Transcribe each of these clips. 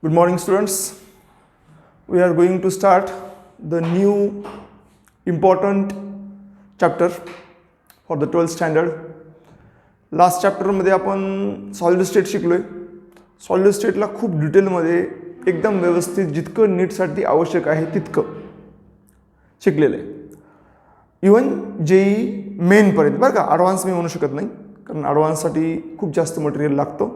Good morning, students. We are going to start the new important chapter for the 12th standard. Last चॅप्टरमध्ये आपण solid state शिकलोय. Solid स्टेटला खूप डिटेलमध्ये एकदम व्यवस्थित जितकं नीटसाठी आवश्यक आहे तितकं शिकलेलं आहे. इवन जेई मेनपर्यंत बरं का, ॲडव्हान्स मी म्हणू शकत नाही कारण ॲडव्हान्ससाठी खूप जास्त मटेरियल लागतं,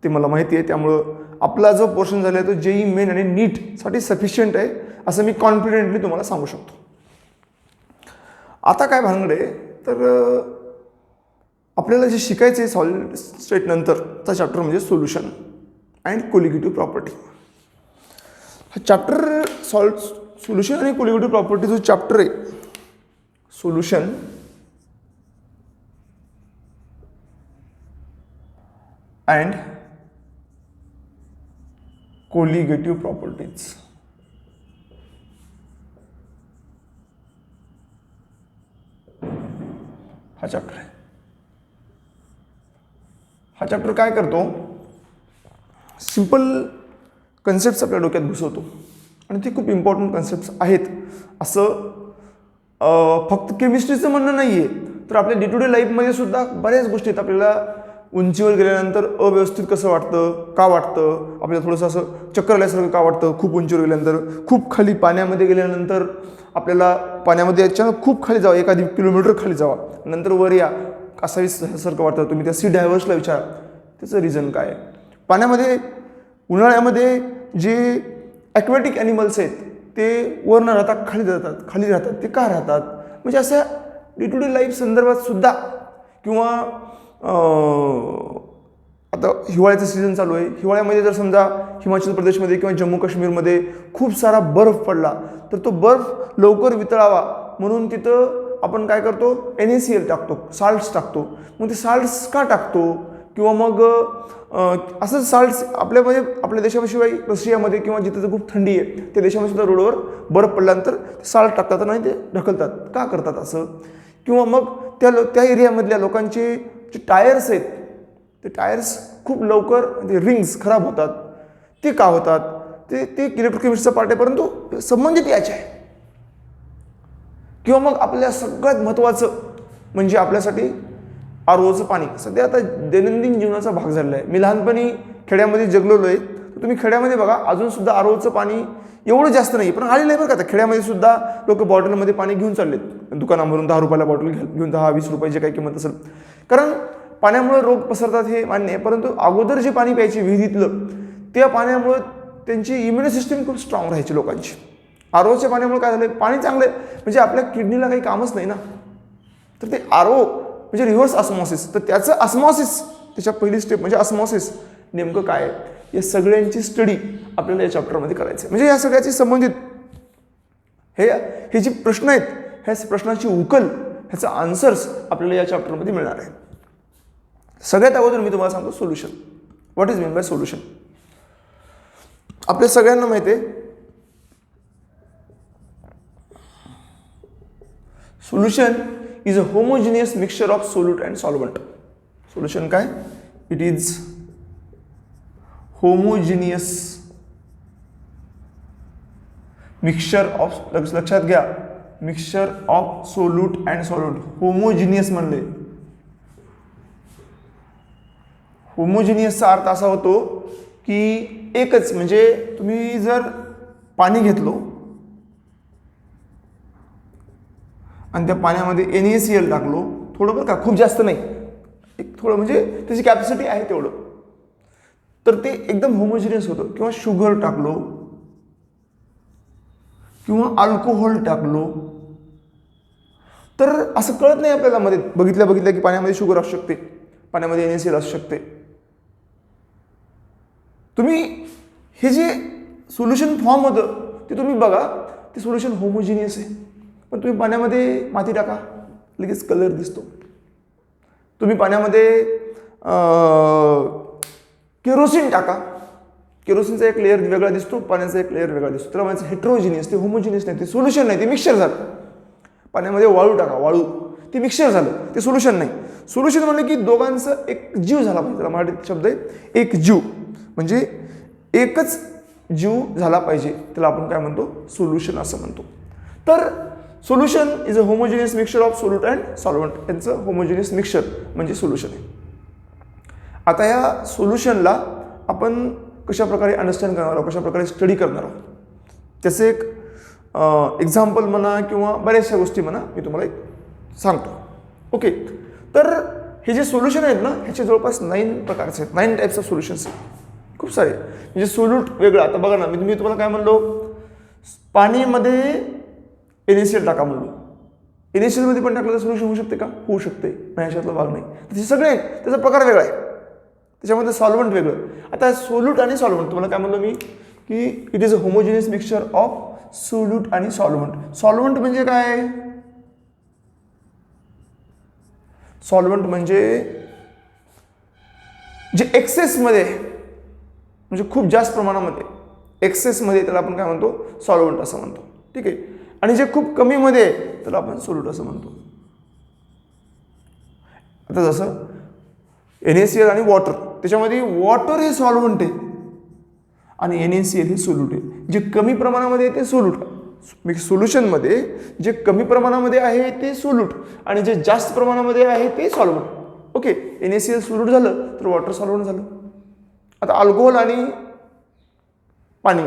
ते मला माहिती आहे. त्यामुळं आपला जो पोर्शन झाला आहे तो जेई मेन आणि नीटसाठी सफिशियंट आहे असं मी कॉन्फिडेंटली तुम्हाला सांगू शकतो. आता काय भानगड आहे तर आपल्याला जे शिकायचं आहे सॉलिड स्टेट नंतरचा चॅप्टर म्हणजे सोल्युशन अँड कोलिगेटिव्ह प्रॉपर्टी. हा चॅप्टर सोल्युशन आणि कोलिगेटिव्ह प्रॉपर्टी जो चॅप्टर आहे, सोल्युशन अँड कोलिगेटिव्ह प्रॉपर्टीज, हा चॅप्टर आहे. हा चॅप्टर काय करतो, सिंपल कन्सेप्ट्स आपल्या डोक्यात घुसवतो आणि ते खूप इम्पॉर्टंट कन्सेप्ट्स आहेत असं फक्त केमिस्ट्रीचं म्हणणं नाही आहे, तर आपल्या डे टू डे लाईफमध्ये सुद्धा बऱ्याच गोष्टी आहेत. आपल्याला उंचीवर गेल्यानंतर अव्यवस्थित कसं वाटतं, का वाटतं, आपल्याला थोडंसं असं चक्कर आल्यासारखं का वाटतं खूप उंचीवर गेल्यानंतर, खूप खाली पाण्यामध्ये गेल्यानंतर आपल्याला पाण्यामध्ये अचानक खूप खाली जावं, एखादी किलोमीटर खाली जावा, नंतर वर या असावीसारखं वाटतं. तुम्ही त्या सी डायव्हर्सला विचारा त्याचं रिझन काय आहे. पाण्यामध्ये उन्हाळ्यामध्ये जे ॲक्वॅटिक ॲनिमल्स आहेत ते वर न राहतात खाली राहतात. ते का राहतात म्हणजे अशा डे टू डे लाईफ संदर्भात सुद्धा, किंवा आता हिवाळ्याचं सीझन चालू आहे, हिवाळ्यामध्ये जर समजा हिमाचल प्रदेशमध्ये किंवा जम्मू काश्मीरमध्ये खूप सारा बर्फ पडला तर तो बर्फ लवकर वितळावा म्हणून तिथं आपण काय करतो, NaCl टाकतो, साल्ट्स टाकतो. मग ते साल्ट्स का टाकतो, किंवा मग असं साल्ट्स आपल्यामध्ये आपल्या देशाशिवाय रशियामध्ये किंवा जिथं खूप थंडी आहे त्या देशामध्ये सुद्धा रोडवर बर्फ पडल्यानंतर साल्ट टाकतात आणि ते ढकलतात. का करतात असं, किंवा मग त्या एरियामधल्या लोकांचे जे टायर्स आहेत ते टायर्स खूप लवकर ते रिंग्स खराब होतात. ते का होतात, ते इलेक्ट्रोकेमिस्ट्रीचा पार्ट आहे परंतु संबंधित याचे आहे. किंवा मग आपल्या सगळ्यात महत्त्वाचं म्हणजे आपल्यासाठी आरोचं पाणी सध्या आता दैनंदिन जीवनाचा भाग झालेला आहे. मी लहानपणी खेड्यामध्ये जगलेलो आहे, तर तुम्ही खेड्यामध्ये बघा अजूनसुद्धा आरोचं पाणी एवढं जास्त नाही पण आलेलं आहे बरं का. आता खेड्यामध्ये सुद्धा लोक बॉटलमध्ये पाणी घेऊन चाललेत, दुकानामधून 10 रुपयाला बॉटल घेऊन 10-20 रुपये जे काही किंमत असेल, कारण पाण्यामुळे रोग पसरतात हे मान्य आहे. परंतु अगोदर जे पाणी प्यायचे विहिरीतलं त्या पाण्यामुळे त्यांची इम्युनी सिस्टीम खूप स्ट्रॉंग राहायची लोकांची. आरोच्या पाण्यामुळे काय झालं, पाणी चांगलं आहे म्हणजे आपल्या किडनीला काही कामच नाही ना, तर ते आरो म्हणजे रिव्हर्स ऑस्मॉसिस, तर त्याचं ऑस्मॉसिस त्याच्या पहिली स्टेप म्हणजे ऑस्मॉसिस नेमकं काय आहे या सगळ्यांची स्टडी आपल्याला या चॅप्टरमध्ये करायचं आहे. म्हणजे या सगळ्याची संबंधित हे जे प्रश्न आहेत ह्या प्रश्नाची उकल, ह्याचा आन्सर्स आपल्याला या चॅप्टरमध्ये मिळणार आहे. सगळ्यात अगोदर मी तुम्हाला सांगतो solution. What is mean by solution. आपल्या सगळ्यांना माहिती आहे solution is a homogeneous mixture of solute and solvent. Solution काय, it is homogeneous mixture of, लक्षात घ्या, mixture of solute and solvent. Homogeneous म्हणले, होमोजिनियसचा अर्थ असा होतो की एकच, म्हणजे तुम्ही जर पाणी घेतलो आणि त्या पाण्यामध्ये NaCl टाकलो थोडं बरं का, खूप जास्त नाही, एक थोडं म्हणजे त्याची कॅपॅसिटी आहे तेवढं, तर ते एकदम होमोजिनियस होतं. किंवा शुगर टाकलो किंवा अल्कोहोल टाकलो तर असं कळत नाही आपल्याला मध्ये बघितल्या की पाण्यामध्ये शुगर असू शकते, पाण्यामध्ये NaCl असू शकते. तुम्ही हे जे सोल्युशन फॉर्म होतं ते तुम्ही बघा, ते सोल्युशन होमोजिनियस आहे. पण तुम्ही पाण्यामध्ये माती टाका लगेच कलर दिसतो. तुम्ही पाण्यामध्ये केरोसिन टाका, केरोसिनचा एक लेअर वेगळा दिसतो, पाण्याचा एक लेअर वेगळा दिसतो. त्याला म्हणायचं हेट्रोजिनियस. ते होमोजिनियस नाही, ते सोल्युशन नाही, ते मिक्सचर झालं. पाण्यामध्ये वाळू टाका, वाळू, ते मिक्सचर झालं, ते सोल्युशन नाही. सोल्युशन म्हणजे की दोघांचं एक जीव झाला पाहिजे. त्याला मराठीत शब्द आहे एक जीव. म्हणजे एकच जीव झाला पाहिजे, त्याला आपण काय म्हणतो, सोल्युशन असं म्हणतो. तर solution is a homogeneous mixture of solute and solvent. यांचं होमोजिनियस मिक्सचर म्हणजे सोल्युशन आहे. आता या सोल्युशनला आपण कशा प्रकारे अंडरस्टँड करणार आहोत, कशा प्रकारे स्टडी करणार आहोत, त्याचे एक एक्झाम्पल म्हणा किंवा बऱ्याचशा गोष्टी म्हणा मी तुम्हाला एक सांगतो. ओके, तर हे जे सोल्युशन आहेत ना, ह्याचे जवळपास 9 प्रकारचे आहेत, 9 टाईप्स ऑफ सोल्युशन्स आहेत, खूप सारे. म्हणजे सोल्यूट वेगळं, आता बघा ना, मी तुम्हाला काय म्हणलो, पाणीमध्ये NaCl टाका म्हणलो. NaClमध्ये पण टाकलं तर सोल्युशन होऊ शकते का? होऊ शकते, नाही याच्यातला भाग नाही. ते सगळे आहेत, त्याचा प्रकार वेगळा आहे, त्याच्यामध्ये सॉल्वंट वेगळं. आता सोल्यूट आणि सॉल्वंट तुम्हाला काय म्हणलो मी, की it is a homogeneous mixture of solute आणि सॉल्वंट. सॉल्वंट म्हणजे काय? सॉल्वंट म्हणजे जे एक्सेसमध्ये, म्हणजे खूप जास्त प्रमाणामध्ये एक्सेसमध्ये, त्याला आपण काय म्हणतो, सॉल्वंट असं म्हणतो. ठीक आहे. आणि जे खूप कमीमध्ये त्याला आपण सोल्यूट असं म्हणतो. आता जसं NaCl आणि वॉटर, त्याच्यामध्ये वॉटर हे सॉल्वंट आहे आणि NaCl हे सोल्यूट आहे. जे कमी प्रमाणामध्ये आहे ते सोल्यूट, सोल्युशनमध्ये जे कमी प्रमाणामध्ये आहे ते सोल्यूट आणि जे जास्त प्रमाणामध्ये आहे ते सॉल्वंट. ओके, NaCl सोल्यूट झालं तर वॉटर सॉल्वंट झालं. आता अल्कोहोल आणि पाणी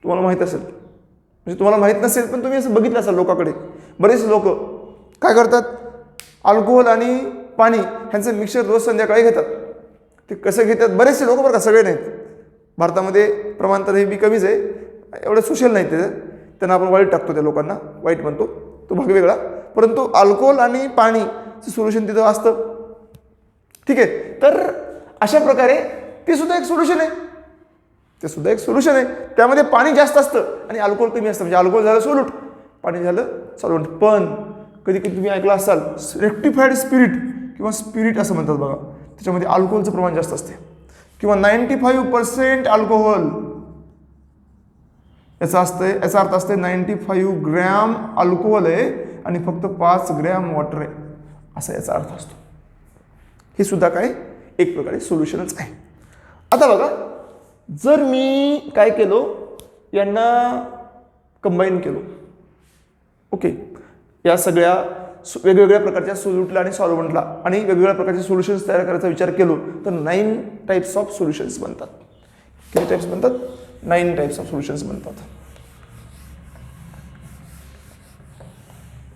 तुम्हाला माहीत असेल, म्हणजे तुम्हाला माहीत नसेल पण तुम्ही असं बघितलं असाल लोकांकडे, बरेच लोक काय करतात, अल्कोहोल आणि पाणी ह्यांचं मिक्सचर रोज संध्याकाळी घेतात. ते कसं घेतात, बरेचसे लोक बरं का, सगळे नाहीत. भारतामध्ये प्रमाण तर हे बी कमीच आहे, एवढं सोशल नाही ते, त्यांना आपण वाईट टाकतो, त्या लोकांना वाईट म्हणतो, तो भाग वेगळा. परंतु अल्कोहोल आणि पाणीचं सोल्युशन तिथं असतं. ठीक आहे. तर अशा प्रकारे ते सुद्धा एक सोल्युशन आहे, ते सुद्धा एक सोल्युशन आहे. त्यामध्ये पाणी जास्त असतं आणि अल्कोहोल कमी असतं, म्हणजे अल्कोहोल झालं सोल्यूट, पाणी झालं सॉल्वंट. पण कधी कधी तुम्ही ऐकलं असाल रेक्टिफाईड स्पिरिट किंवा स्पिरिट असं म्हणतात बघा, त्याच्यामध्ये अल्कोहोलचं प्रमाण जास्त असते, किंवा 95% अल्कोहोल, याचा अर्थ असते 95 ग्रॅम अल्कोहोल आहे आणि फक्त 5 ग्रॅम वॉटर आहे, असा याचा अर्थ असतो. हे सुद्धा काय एक प्रकारे सोल्युशनच आहे. आता बघा, जर मी काय केलो, यांना कंबाईन केलो, ओके, या सगळ्या वेगवेगळ्या प्रकारच्या सोल्यूटला आणि सॉल्वंटला आणि वेगवेगळ्या प्रकारचे सोल्युशन्स तयार करायचा विचार केलो तर 9 टाईप्स ऑफ सोल्युशन्स बनतात. किती टाईप्स बनतात? 9 टाईप्स ऑफ सोल्युशन्स बनतात.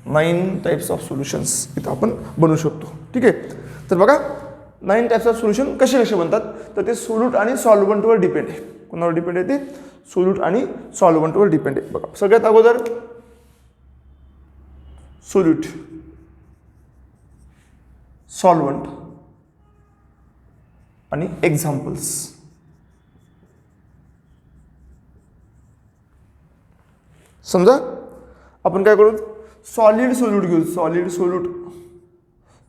9 टाईप्स ऑफ सोल्युशन्स इथं आपण बनवू शकतो. ठीक आहे. तर बघा, 9 टाईप्स ऑफ सोल्युशन कसे कसे बनतात, तर ते सोल्यूट आणि सॉल्वंटवर डिपेंड आहे. कोणावर डिपेंड आहे? ते सोल्यूट आणि सॉल्वंटवर डिपेंड आहे. बघा, सगळ्यात अगोदर सोल्यूट, सॉल्वंट आणि एक्झाम्पल्स. समजा आपण काय करू, सॉलिड सोल्यूट घेऊ, solid solute,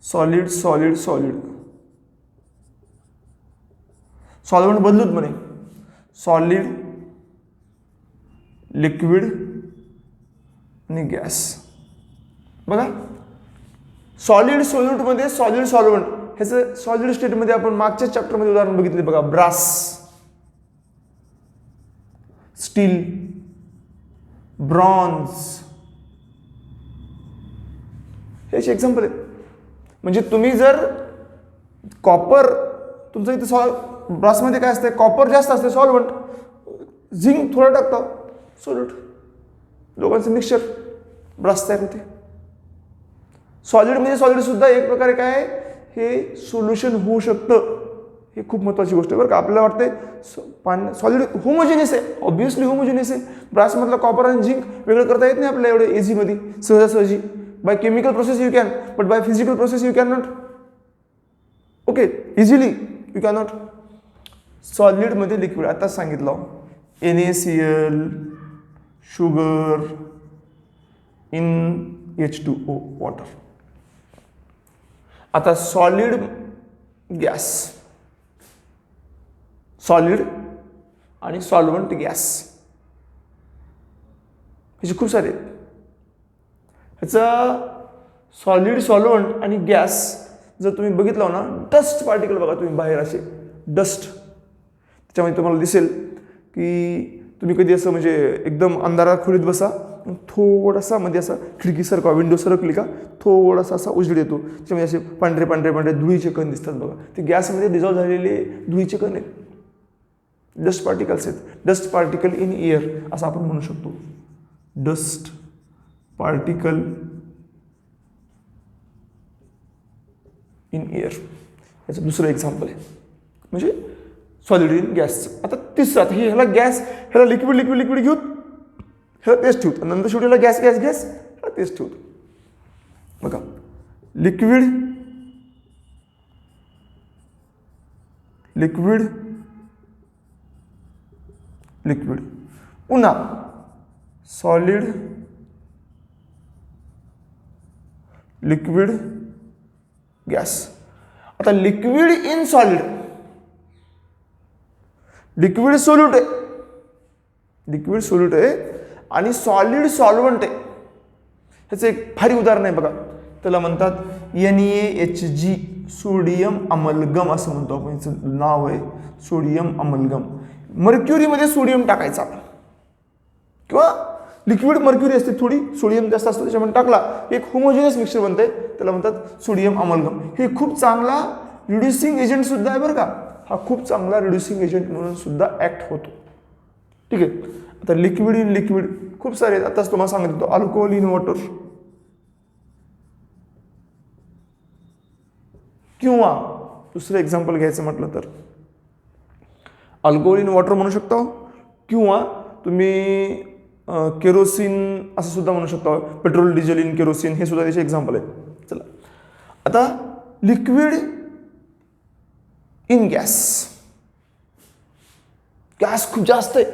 solid solid solid, solvent बदलूत म्हणे, सॉलिड, लिक्विड आणि गॅस. बघा, सॉलिड सोल्यूटमध्ये सॉलिड सॉल्वंट, ह्याचं सॉलिड स्टेटमध्ये आपण मागच्या चॅप्टरमध्ये उदाहरण बघितले बघा, ब्रास, स्टील, ब्रॉन्झ, हे एक्झाम्पल आहे. म्हणजे तुम्ही जर कॉपर, तुमचं इथे ब्रासमध्ये काय असते, कॉपर जास्त असते सॉल्वंट, झिंक थोडं टाकतो सोल्यूट, दोघांचं मिक्सचर ब्रास तयार होते. सॉलिड म्हणजे सॉलिड सुद्धा एक प्रकारे काय, हे सोल्युशन होऊ शकतं. ही खूप महत्त्वाची गोष्ट आहे बरं का. आपल्याला वाटते सॉलिड होमोजिनियस आहे, ऑब्व्हियसली होमोजिनियस आहे. ब्रासमधलं कॉपर आणि झिंक वेगळं करता येत नाही आपल्याला एवढं इझीमध्ये, सहजासहजी. By chemical process you can, but by physical process you can not. Okay, easily you can not. सॉलिडमध्ये लिक्विड, आताच सांगितलं, NaCl, sugar, in H2O, water. आता सॉलिड गॅस, सॉलिड आणि सॉल्वंट गॅस, ह्याचे खूप सारे आहेत. ह्याचा सॉलिड, सॉल्वंट आणि गॅस जर तुम्ही बघितलं ना, डस्ट पार्टिकल बघा तुम्ही बाहेर, असे डस्ट, त्याच्यामध्ये तुम्हाला दिसेल की तुम्ही कधी असं म्हणजे एकदम अंधारात खोलीत बसा, थोडासा मध्ये असा खिडकीसारखा विंडो सरकली का थोडासा असा उजेड येतो, त्याच्यामध्ये असे पांढरे पांढरे पांढरे धुळीचे कण दिसतात बघा. ते गॅसमध्ये डिझॉल्व्ह झालेले धुळीचे कण आहेत, डस्ट पार्टिकल्स आहेत. डस्ट पार्टिकल इन एअर असं आपण म्हणू शकतो. डस्ट पार्टिकल इन एअर याचं दुसरं एक्झाम्पल आहे, म्हणजे सॉलिड इन गॅसचं. आता तिसरं, आता ह्याला गॅस, ह्याला लिक्विड लिक्विड लिक्विड घेऊन ह्याला तेच ठेवतो, नंतर शेवटी ह्याला गॅस गॅस गॅस ह्याला तेच ठेवतो. बघा लिक्विड लिक्विड लिक्विड, पुन्हा सॉलिड लिक्विड गॅस. आता liquid in solid, liquid solute आहे, लिक्विड सोल्यूट आहे आणि सॉलिड सॉल्वंट आहे. ह्याचं एक भारी उदाहरण आहे बघा, त्याला म्हणतात NaHG, सोडियम अमलगम असं म्हणतो आपण. याचं नाव आहे सोडियम अमलगम. मर्क्युरीमध्ये सोडियम टाकायचा आपण, किंवा लिक्विड मर्क्युरी असते थोडी, सोडियम जास्त असतं, त्याच्यामध्ये टाकला एक होमोजिनियस मिक्सचर बनतंय, त्याला म्हणतात सोडियम अमलगम. हे खूप चांगला रिड्युसिंग एजंट सुद्धा आहे बरं का. हा खूप चांगला रिड्युसिंग एजंट म्हणून सुद्धा ऍक्ट होतो. ठीक आहे. आता लिक्विड इन लिक्विड खूप सारे आहेत. आताच तुम्हाला सांगितलं अल्कोहोल इन वॉटर, किंवा दुसरं एक्झाम्पल घ्यायचं म्हटलं तर अल्कोहोल इन वॉटर म्हणू शकता, किंवा तुम्ही केरोसिन असं सुद्धा म्हणू शकता. पेट्रोल डिझेल इन केरोसिन हे सुद्धा त्याचे एक्झाम्पल आहेत. चला आता लिक्विड इन गॅस, गॅस खूप जास्त आहे,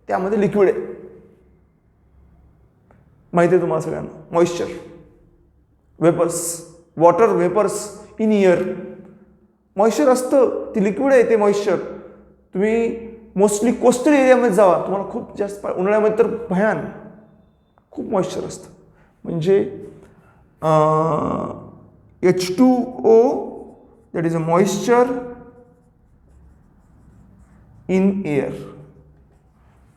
त्यामध्ये लिक्विड आहे. माहिती आहे तुम्हाला सगळ्यांना, moisture vapours, water vapours in air. Moisture असतं, ती लिक्विड आहे ते मॉइश्चर. तुम्ही मोस्टली कोस्टल एरियामध्ये जावा, तुम्हाला खूप जास्त, उन्हाळ्यामध्ये तर भयान खूप मॉइश्चर असतं. म्हणजे H2O that is a moisture in air.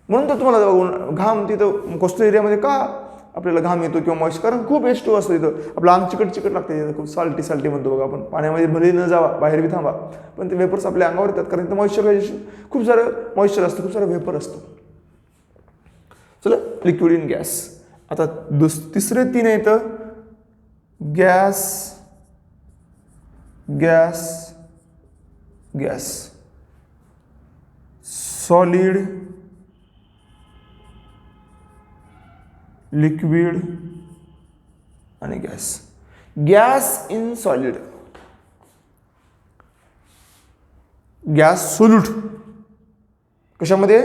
म्हणून तर तुम्हाला घाम तिथं कोस्टल एरियामध्ये का आपल्याला घाम येतो किंवा मॉइश्चर, कारण खूप H2O असतो तिथं. आपलं अंग चिकट चिकट लागते तिथं, खूप साल्टी साल्टी म्हणतो बघा आपण. पाण्यामध्ये भले न जावा, बाहेर बी थांबा, पण ते वेपर्स आपल्या अंगावर येतात, कारण तिथं मॉइश्चरायझेशन, खूप सारं मॉइश्चर असतं, खूप सारं वेपर असतं. चला लिक्विड इन गॅस. आता तिसरे तीन आहेत, gas gas gas, solid liquid आणि gas. Gas in solid, gas solute कशामध्ये,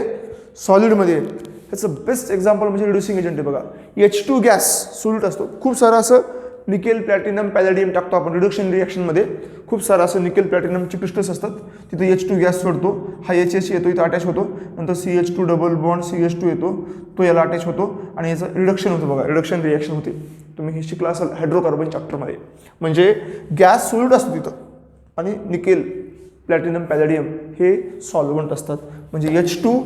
सॉलिडमध्ये. ह्याचं बेस्ट एक्झाम्पल म्हणजे रिड्युसिंग एजंट आहे बघा. H2 गॅस सोल्यूट असतो, खूप सारं असं निकेल प्लॅटिनम पॅलेडियम टाकतो आपण रिडक्शन रिॲक्शनमध्ये. खूप सारं असं निकेल प्लॅटिनमचे क्रिस्टल्स असतात, तिथे H2 गॅस सोडतो, हा HH येतो, इथं अटॅच होतो, नंतर CH2 डबल बॉन्ड CH2 येतो, तो याला अटॅच होतो आणि याचं रिडक्शन होतं बघा, रिडक्शन रिॲक्शन होते. तुम्ही हे शिकला असाल हायड्रोकार्बन चॅप्टरमध्ये. म्हणजे गॅस सोल्यूट असतो तिथं, आणि निकेल प्लॅटिनम पॅलेडियम हे सॉल्वंट असतात. म्हणजे H2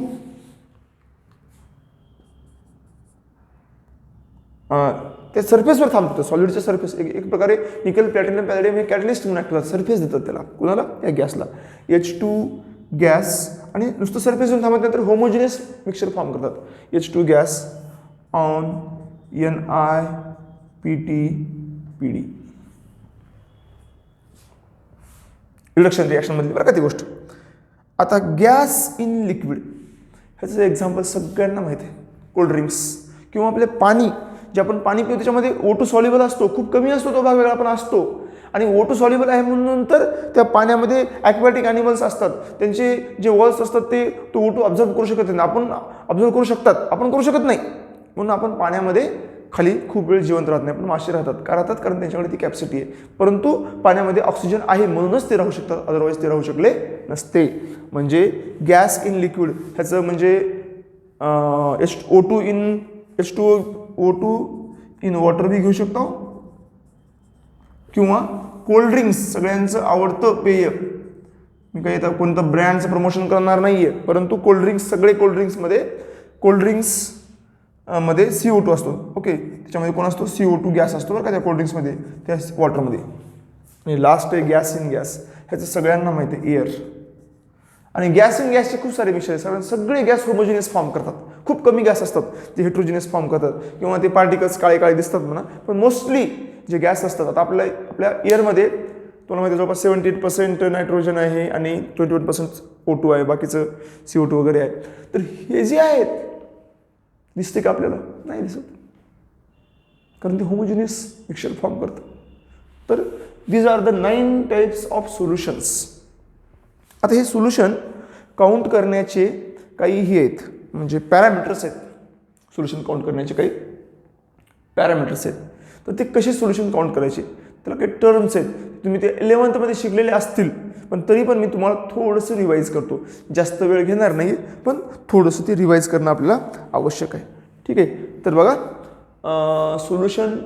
ते सरफेसवर थांबतं, सॉलिडच्या सरफेस. एक प्रकारे निकेल प्लॅटिनम पॅलेडियम हे कॅटलिस्ट म्हणून ऍक्ट होतात, सरफेस देतात त्याला. कुणाला, या गॅसला. H2 गॅस, आणि नुसतं सरफेसवर थांबत नंतर होमोजिनियस मिक्सचर फॉर्म करतात. H2 gas on NiPT/PD reduction रिॲक्शनमधली बरं का ती गोष्ट. आता गॅस इन लिक्विड, ह्याचं एक्झाम्पल सगळ्यांना माहिती आहे, कोल्ड ड्रिंक्स किंवा आपले पाणी. जे आपण पाणी पितो त्याच्यामध्ये O2 सॉल्युबल असतो, खूप कमी असतो तो भाग, वेगळा पण असतो. आणि O2 सॉल्युबल आहे म्हणून तर त्या पाण्यामध्ये ॲक्वॅटिक ॲनिमल्स असतात, त्यांचे जे वॉल्स असतात ते तो O2 ऑब्झर्व करू शकत नाही. आपण ऑब्झर्व करू शकतात, आपण करू शकत नाही. म्हणून आपण पाण्यामध्ये खाली खूप वेळ जिवंत राहत नाही. पण मासे राहतात, का राहतात, कारण त्यांच्याकडे ती कॅपॅसिटी आहे. परंतु पाण्यामध्ये ऑक्सिजन आहे म्हणूनच ते राहू शकतात, अदरवाईज ते राहू शकले नसते. म्हणजे गॅस इन लिक्विड ह्याचं म्हणजे H2O इन वॉटर बी घेऊ शकतो, किंवा कोल्ड ड्रिंक्स सगळ्यांचं आवडतं पेय मी काही आता कोणतं ब्रँडचं प्रमोशन करणार नाही आहे, परंतु कोल्ड्रिंक्स, सगळे कोल्ड्रिंक्स मध्ये CO2 असतो. ओके, त्याच्यामध्ये कोण असतो? CO2 गॅस असतो बरं का त्या कोल्ड्रिंक्समध्ये, त्या वॉटरमध्ये. आणि लास्ट आहे गॅस इन गॅस. ह्याचं सगळ्यांना माहिती आहे, एअर. आणि गॅस इन गॅसचे खूप सारे विषय आहेत. सगळे गॅस होमोजिनियस फॉर्म करतात. खूप कमी गॅस असतात जे हेट्रोजिनियस फॉर्म करतात, किंवा ते पार्टिकल्स काळे काळे दिसतात म्हणा, पण मोस्टली जे गॅस असतात, आता आपल्या एअरमध्ये तुम्हाला माहिती जवळपास 78% नायट्रोजन आहे आणि 21% O2 आहे, बाकीचं CO2 वगैरे आहे. तर हे जे आहेत, दिसते का आपल्याला? नाही दिसत, कारण ते होमोजिनियस मिक्सचर फॉर्म करतं. तर these are the 9 types of solutions. आता हे सोल्युशन काउंट करण्याचे काही हे आहेत, म्हणजे पॅरामीटर्स आहेत. सोल्युशन काउंट करण्याचे काही पॅरामीटर्स आहेत. तर ते कसे सोल्युशन काउंट करायचे, त्याला काही टर्म्स आहेत. तुम्ही ते 11th मध्ये शिकलेले असतील, पण तरी पण मी तुम्हाला थोडंसं रिवाईज करतो. जास्त वेळ घेणार नाही, पण थोडंसं ते रिवाईज करणं आपल्याला आवश्यक आहे. ठीक आहे, तर बघा, सोल्युशन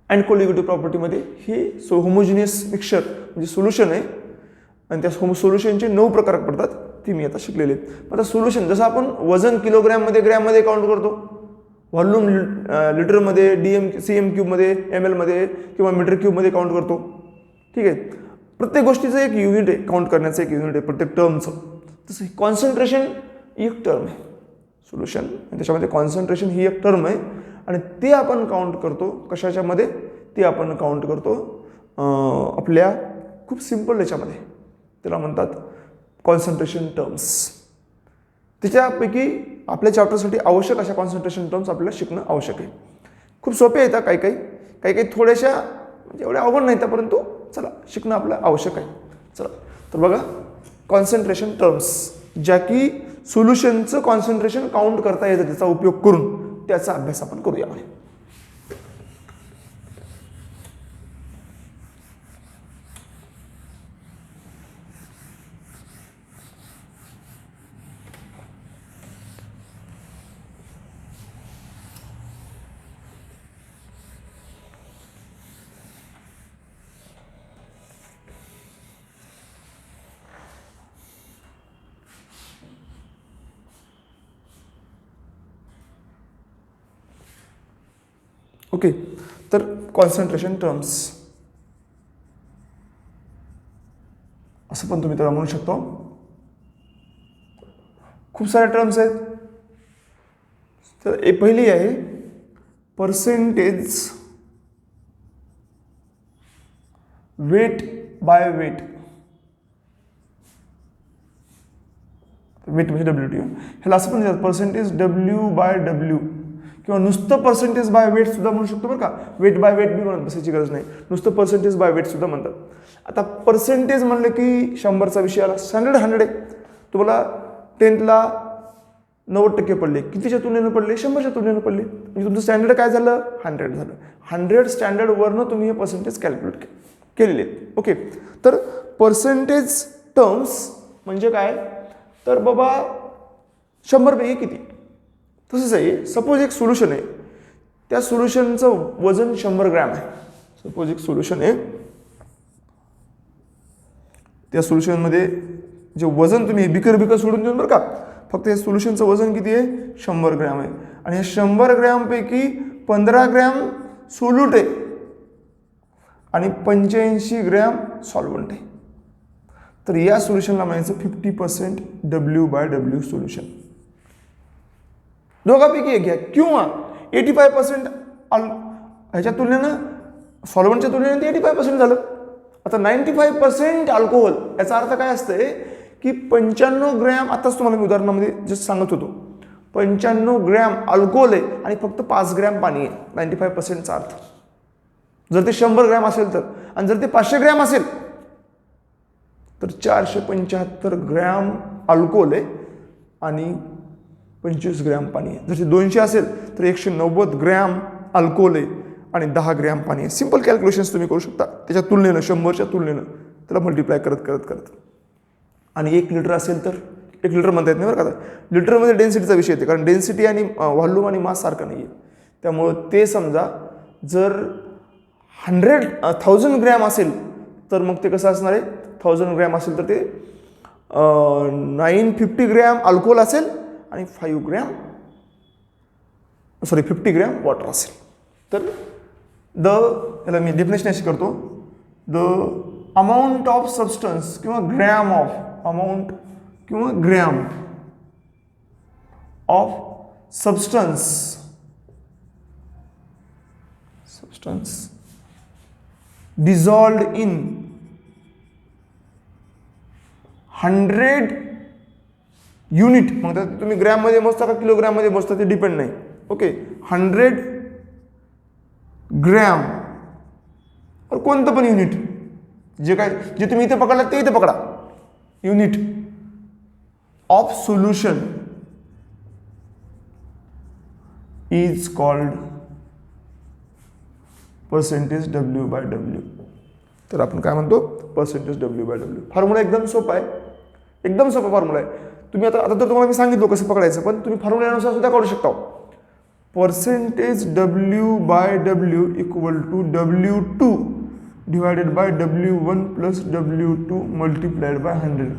अँड कोलिगेटिव्ह प्रॉपर्टीमध्ये हे होमोजिनियस मिक्सचर म्हणजे सोल्युशन आहे, आणि त्या सोल्युशनचे 9 प्रकार पडतात, ते मी आता शिकलेले आहेत. आता सोल्युशन, जसं आपण वजन किलोग्रॅममध्ये, ग्रॅममध्ये काउंट करतो, व्हॉल्यूम लिटरमध्ये, CM क्यूबमध्ये, ML मध्ये किंवा मीटर क्यूबमध्ये काउंट करतो. ठीक आहे, प्रत्येक गोष्टीचं एक युनिट आहे, काउंट करण्याचं एक युनिट आहे प्रत्येक टर्मचं. तसं कॉन्सन्ट्रेशन एक टर्म आहे सोल्युशन, आणि त्याच्यामध्ये कॉन्सन्ट्रेशन ही एक टर्म आहे, आणि ते आपण काउंट करतो कशाच्यामध्ये? ते आपण काउंट करतो आपल्या खूप सिम्पल याच्यामध्ये, त्याला म्हणतात कॉन्सन्ट्रेशन टर्म्स. त्याच्यापैकी आपल्या चॅप्टरसाठी आवश्यक अशा कॉन्सन्ट्रेशन टर्म्स आपल्याला शिकणं आवश्यक आहे. खूप सोपे येतात, काही थोड्याशा म्हणजे एवढ्या अवघड नाही त्या, परंतु चला शिकणं आपलं आवश्यक आहे. चला, तर बघा, कॉन्सन्ट्रेशन टर्म्स, ज्या की सोल्युशनचं कॉन्सन्ट्रेशन काउंट करता येतं, त्याचा उपयोग करून त्याचा अभ्यास आपण करूया. ओके, तर कॉन्सन्ट्रेशन टर्म्स असं पण तुम्ही त्याला म्हणू शकतो. खूप सारे टर्म्स आहेत. तर पहिली आहे percentage weight by weight. Weight म्हणजे WT, ह्याला असं पण म्हणतात पर्सेंटेज W/W, किंवा नुसतं पर्सेंटेज बाय वेट सुद्धा म्हणू शकतो बरं का. वेट बाय वेट बी म्हणत बसायची गरज नाही, नुसतं पर्सेंटेज बाय वेट सुद्धा म्हणतात. आता पर्सेंटेज म्हणलं की 100चा विषय आला. स्टँडर्ड 100 आहे. तुम्हाला 10th ला 90% पडले, कितीच्या तुलनेनं पडले? 100च्या तुलनेनं पडले. म्हणजे तुमचं स्टँडर्ड काय झालं? 100 झालं. 100 स्टँडर्डवरनं तुम्ही हे पर्सेंटेज कॅल्क्युलेट केलेले आहेत. ओके, तर पर्सेंटेज टर्म्स म्हणजे काय? तर बाबा 100 पैकी किती? तसंच आहे. सपोज एक सोल्युशन आहे, त्या सोल्युशनचं वजन 100 ग्रॅम आहे. सपोज एक सोल्युशन आहे, त्या सोल्युशनमध्ये जे वजन तुम्ही बिकर सोडून देऊन बरं का, फक्त या सोल्युशनचं वजन किती आहे? 100 ग्रॅम आहे. आणि या 100 ग्रॅमपैकी 15 ग्रॅम सोल्यूट आहे आणि 85 ग्रॅम सॉल्व्हंट आहे. तर या सोल्युशनला म्हणायचं 50% W/W सोल्युशन. दोघांपैकी एक घ्या, किंवा 85% ह्याच्या तुलनेनं सॉल्व्हंटच्या तुलनेनं ते 85% झालं. आता 95% अल्कोहोल, याचा अर्थ काय असतंय की 95 ग्रॅम, आताच तुम्हाला मी उदाहरणामध्ये जस्ट सांगत होतो, 95 ग्रॅम अल्कोहोल आहे आणि फक्त 5 ग्रॅम पाणी आहे. 95%चा अर्थ जर ते 100 ग्रॅम असेल तर, आणि जर ते 500 ग्रॅम असेल तर 475 ग्रॅम अल्कोहोल आहे आणि 25 ग्रॅम पाणी आहे. जर ते 200 असेल तर 190 ग्रॅम अल्कोहोल आहे आणि 10 ग्रॅम पाणी आहे. सिंपल कॅल्क्युलेशन्स तुम्ही करू शकता त्याच्या तुलनेनं, 100च्या तुलनेनं त्याला मल्टिप्लाय करत. आणि 1 लिटर असेल तर 1 लिटर म्हणता येत नाही बरं का. लिटरमध्ये डेन्सिटीचा विषय येते, कारण डेन्सिटी आणि व्हॉल्यूम आणि मास सारखं नाही आहे. त्यामुळं ते समजा जर 1000 ग्रॅम असेल तर मग ते कसं असणार आहे, 1000 ग्रॅम असेल तर ते 950 ग्रॅम अल्कोहोल असेल आणि 50 ग्रॅम वॉटर असेल. तर याला मी डेफिनेशन अशी करतो, द अमाऊंट ऑफ सबस्टन्स किंवा ग्रॅम ऑफ अमाऊंट किंवा gram of substance dissolved in 100 unit. मग तुम्ही ग्रॅम मध्ये मोजता का किलोग्रॅम मध्ये मोजता ते डिपेंड नाही. ओके, 100 ग्रॅम और कोणतं पण युनिट, जे तुम्ही इथे पकडला ते इथे पकडा, unit of solution is called percentage W/W. तर आपण काय म्हणतो, पर्सेंटेज W/W. फॉर्म्युला एकदम सोपा आहे, एकदम सोपा फॉर्म्युला आहे. तुम्ही आता तर तुम्हाला मी सांगितलं कसं पकडायचं, पण तुम्ही फॉर्म्युल्यानुसार सुद्धा काढू शकता. Percentage W/W equal to W2 divided by W1 plus W2 multiplied by 100.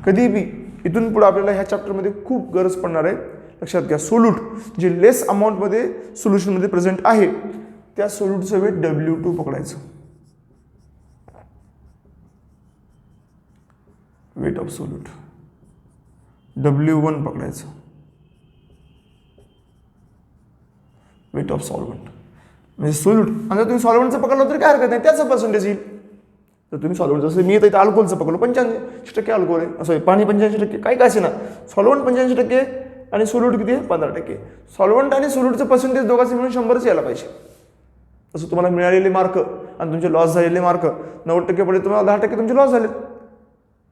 कधी बी इथून पुढे आपल्याला ह्या चॅप्टरमध्ये खूप गरज पडणार आहे. लक्षात घ्या, सोल्यूट जे लेस अमाऊंटमध्ये सोल्युशनमध्ये प्रेझेंट आहे त्या सोल्यूटचं वेट W2 पकडायचं, वेट ऑफ सोल्यूट. W1 पकडायचं, वेट ऑफ सॉल्व्हंट. म्हणजे सोल्यूट, आणि जर तुम्ही सॉल्व्हंटचं पकडलं तरी काय हरकत नाही, त्याचं पर्सेंटेज येईल. तर तुम्ही सॉल्व्हंट, जसं मी इथं अल्कोहोलचं पकडलं, 85% अल्कोहोल आहे, असं पाणी 85%, काही काय असे ना, सॉल्व्हंट 85% आणि सोल्यूट किती आहे 15%. सॉल्व्हंट आणि सोल्यूटचं पर्सेंटेज दोघांचं मिळून 100च यायला पाहिजे. तसं तुम्हाला मिळालेले मार्क आणि तुमचे लॉस झालेले मार्क 90% पडले, तुम्हाला 10% तुमचे लॉस झाले,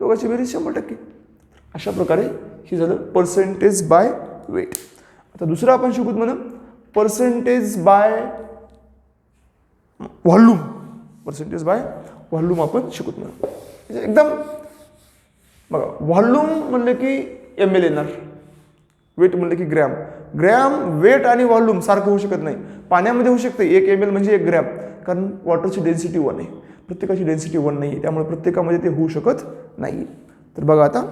दोघांची बेरीज 100%. अशा प्रकारे हे झालं पर्सेंटेज बाय वेट. आता दुसरं आपण शिकूत म्हणून percentage by volume. Percentage by volume आपण शिकूत म्हणून. एकदम बघा, व्हॉल्यूम म्हणलं की ml येणार, वेट म्हणलं की ग्रॅम. ग्रॅम, वेट आणि व्हॉल्यूम सारखं होऊ शकत नाही. पाण्यामध्ये होऊ शकते 1 ml म्हणजे 1 ग्रॅम, कारण वॉटरची डेन्सिटी 1 आहे, प्रत्येकाची डेन्सिटी 1 नाही आहे, त्यामुळे प्रत्येकामध्ये ते होऊ शकत नाही. तर बघा आता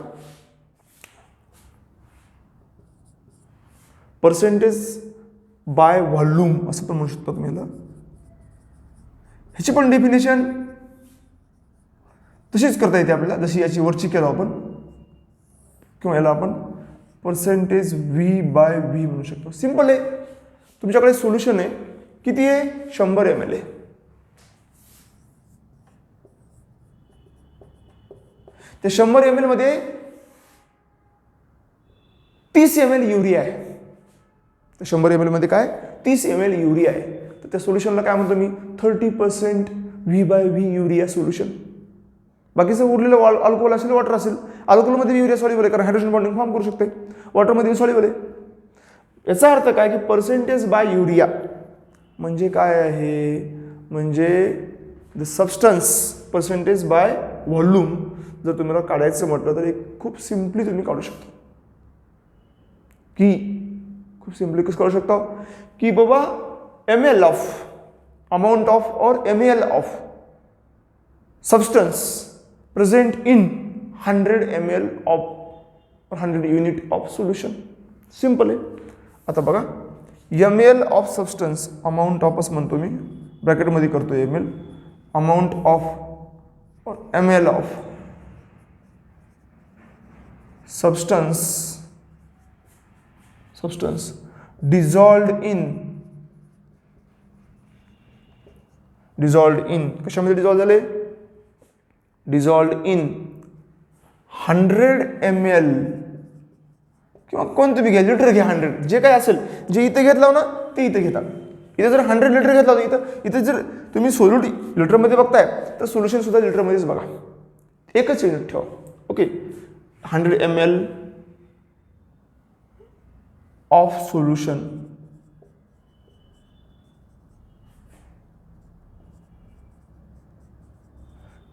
पर्सेंटेज बाय व्हॉल्यूम असं पण म्हणू शकतो तुम्ही याला. ह्याची पण डेफिनेशन तशीच करता येते आपल्याला, जशी याची वरची केलं आपण, किंवा याला आपण पर्सेंटेज V/V म्हणू शकतो. सिंपल आहे. तुमच्याकडे सोल्युशन आहे, किती आहे, 100 ml आहे. त्या 100 ml मध्ये 30 ml युरिया आहे. तर 100 ml मध्ये काय, 30 ml युरिया आहे. तर त्या सोल्युशनला काय म्हणतो मी, 30% V/V युरिया सोल्युशन. बाकीचं उरलेलं अल्कोहोल असेल, वॉटर असेल. अल्कोहोलमध्ये युरिया सॉल्युबल आहे, कारण हायड्रोजन बॉन्डिंग फॉर्म करू शकते. वॉटरमध्ये सॉल्युबल आहे. याचा अर्थ काय की पर्सेंटेज बाय युरिया म्हणजे काय आहे, म्हणजे the substance percentage by volume. जर तुम्हाला काढायचं म्हटलं तर एक खूप सिम्पली तुम्ही काढू शकता, की खूप सिम्पली कसं काढू शकता की बाबा ml ऑफ अमाऊंट ऑफ और ml of substance present in 100 ml of 100 unit of solution. Simple आहे. आता बघा, ml of substance, amount of असं म्हणतो मी, ब्रॅकेटमध्ये करतो ml, अमाऊंट ऑफ और ml of substance dissolved in कशामध्ये डिझॉल्व झाले, डिझॉल्व्ड इन 100 ml किंवा कोणतं बी घ्या, लिटर घ्या, 100 जे काय असेल, जे इथे घेतलं ना ते इथे घेता. इथे जर 100 लिटर घेतला इथे जर तुम्ही सोल्यूट लिटरमध्ये बघताय तर सोल्युशन सुद्धा लिटरमध्येच बघा, एकच युनिट ठेवा. Okay, 100 ml of solution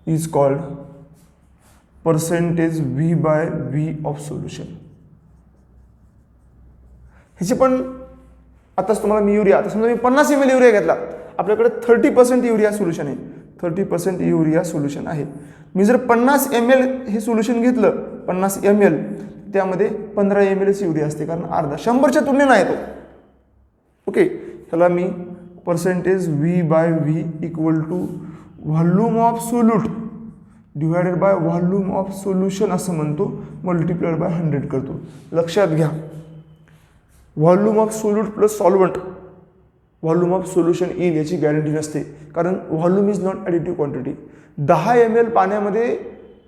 is called percentage V/V of solution. ह्याची पण आताच तुम्हाला मी युरिया, आता समजा मी 50 ml युरिया घेतला, आपल्याकडे 30% युरिया सोल्युशन आहे. 30% युरिया सोल्युशन आहे. मी जर 50 ml हे सोल्युशन घेतलं, 50 ml, त्यामध्ये 15 ml युरिया असते, कारण अर्धा 100च्या तुलनेनं आहे तो. ओके, ह्याला मी percentage V/V equal to volume of solute divided by volume of solution असं म्हणतो, मल्टिप्लाइड बाय 100 करतो. लक्षात घ्या, volume of solute plus solvent volume of solution येईल याची गॅरंटी नसते, कारण volume is not additive quantity. 10 ml पाण्यामध्ये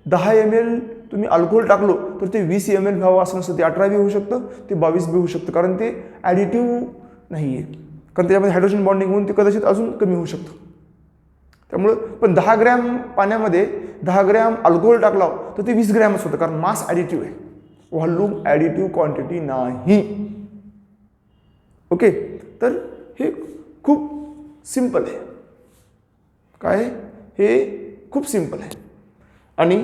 10 ml तुम्ही अल्कोहोल टाकलो तर ते 20 ml व्हावं असं नसतं. ते 18 बी होऊ शकतं, ते 22 बी होऊ शकतं, कारण ते ॲडिटिव्ह नाही आहे, कारण त्याच्यामध्ये हायड्रोजन बॉन्डिंग होऊन ते कदाचित अजून कमी होऊ शकतं. त्यामुळं पण 10 ग्रॅम पाण्यामध्ये 10 ग्रॅम अल्कोहोल टाकला तर ते 20 ग्रॅमच होतं, कारण मास ॲडिटिव्ह आहे, व्हॉल्यूम ॲडिटिव्ह क्वांटिटी नाही. ओके, तर हे खूप सिंपल आहे. काय, हे खूप सिंपल आहे आणि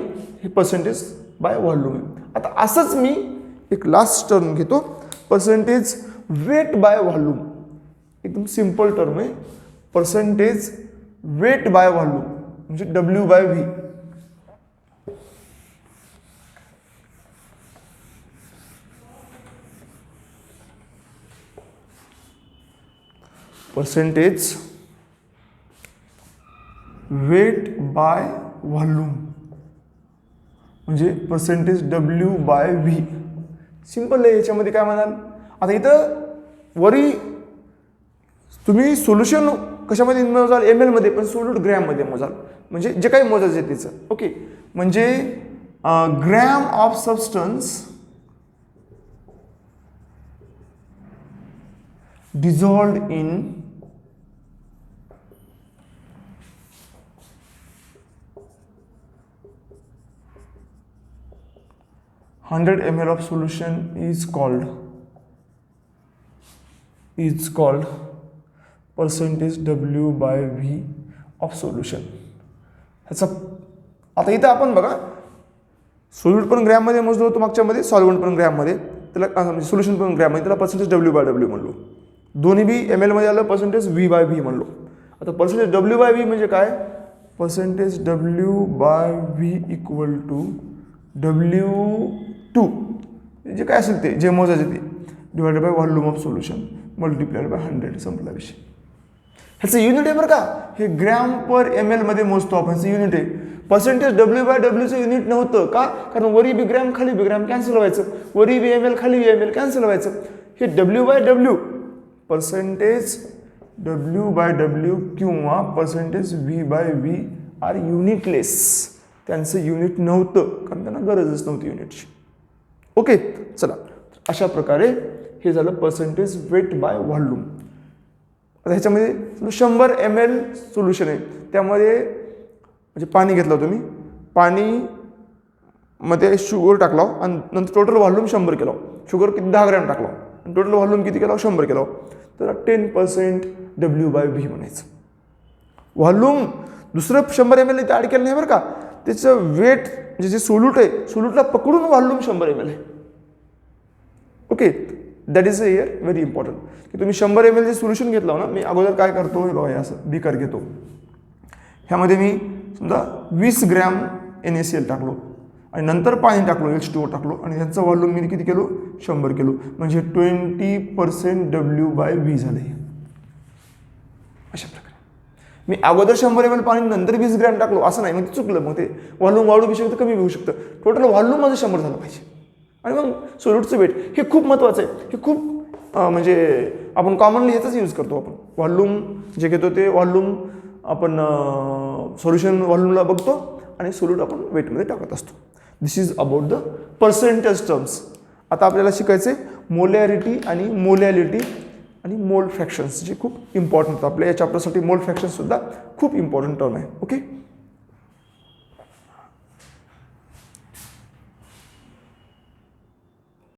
हे पर्सेंटेज बाय व्हॉल्यूम आहे. आता असंच मी एक लास्ट टर्म घेतो, पर्सेंटेज वेट बाय व्हॉल्यूम. एकदम सिंपल टर्म आहे, पर्सेंटेज वेट बाय व्हॉल्यूम म्हणजे W/V. Percentage weight by volume म्हणजे पर्सेंटेज W/V. सिंपल आहे. याच्यामध्ये काय म्हणाल, आता इथं वरी तुम्ही सोल्युशन कशामध्ये मोजाल, ml मध्ये, पण सोल्यूट ग्रॅममध्ये मोजाल, म्हणजे जे काही मोजायचं आहे त्याचं. ओके, म्हणजे gram of substance dissolved in 100 ml of solution is called percentage W/V of solution. ह्याचा आता इथं आपण बघा, सोल्यूट पण ग्रॅममध्ये मोजलो होतो मागच्यामध्ये, सॉल्वंट पण ग्रॅममध्ये, त्याला म्हणजे सोल्युशन पण ग्रॅममध्ये, त्याला पर्सेंटेज W/W म्हणलो. दोन्ही बी ml मध्ये आलं, पर्सेंटेज V/V म्हणलो. आता पर्सेंटेज W/V म्हणजे काय, percentage W/V equal to W2 जे काय असेल ते, जे मोजायचे ते, divided by volume of solution multiplied by 100. संपला विषय. ह्याचं युनिट आहे बरं का, हे ग्रॅम पर ml मध्ये मोजतो आपण, ह्याचं युनिट आहे. पर्सेंटेज W/Wचं युनिट नव्हतं का, कारण वरी बी ग्रॅम खाली बी ग्रॅम कॅन्सल व्हायचं, वरी बी ml खाली बी ml कॅन्सल व्हायचं. हे W/W पर्सेंटेज W/W किंवा पर्सेंटेज V/V आर युनिटलेस. त्यांचं युनिट नव्हतं, कारण त्यांना गरजच नव्हती युनिटची. ओके, चला, अशा प्रकारे हे झालं पर्सेंटेज वेट बाय व्हॉल्यूम. आता ह्याच्यामध्ये 100 ml सोल्युशन आहे, त्यामध्ये म्हणजे पाणी घेतलं तुम्ही, पाणीमध्ये शुगर टाकला आणि नंतर टोटल व्हॉल्यूम 100 केला. शुगर किती 10 ग्रॅम टाकला आणि टोटल व्हॉल्यूम किती केला, 100 केला, तर 10% W/V म्हणायचं. व्हॉल्यूम दुसरं 100 ml इथे ॲड केलं नाही बरं का, त्याचं वेट म्हणजे जे सोल्यूट आहे, सोल्यूटला पकडून व्हॉल्यूम 100 ml आहे. Okay, that is here very important की तुम्ही 100 ml जे सोल्युशन घेतलं ना, मी अगोदर काय करतो, हे बघा असं बीकर घेतो, ह्यामध्ये मी समजा 20 ग्रॅम NaCl टाकलो आणि नंतर पाणी टाकलो, H2O टाकलो आणि ह्याचं व्हॉल्यूम मी किती केलो, 100 केलो, म्हणजे 20% W/V झालं. अशा प्रकारे मी अगोदर 100 ml पाणी नंतर 20 ग्रॅम टाकलो असं नाही, मग ते चुकलं, मग ते व्हॉल्यूम वाढू बी शकतं, कमी होऊ शकतं. टोटल व्हॉल्यूम माझं 100 झालं पाहिजे. आणि मग सोल्यूटचं वेट हे खूप महत्त्वाचं आहे. हे खूप म्हणजे आपण कॉमनली ह्याचाच यूज करतो. आपण व्हॉल्यूम जे घेतो ते व्हॉल्यूम आपण सोल्युशन व्हॉल्यूमला बघतो आणि सोल्यूट आपण वेटमध्ये टाकत असतो. This is about the percentage terms. आता आपल्याला शिकायचं आहे मोलॅरिटी आणि मोलॅलिटी आणि मोल फ्रॅक्शन्स, जे खूप इम्पॉर्टंट आपल्या या चॅप्टरसाठी. मोल फ्रॅक्शन्ससुद्धा खूप इम्पॉर्टंट टर्म आहे. ओके.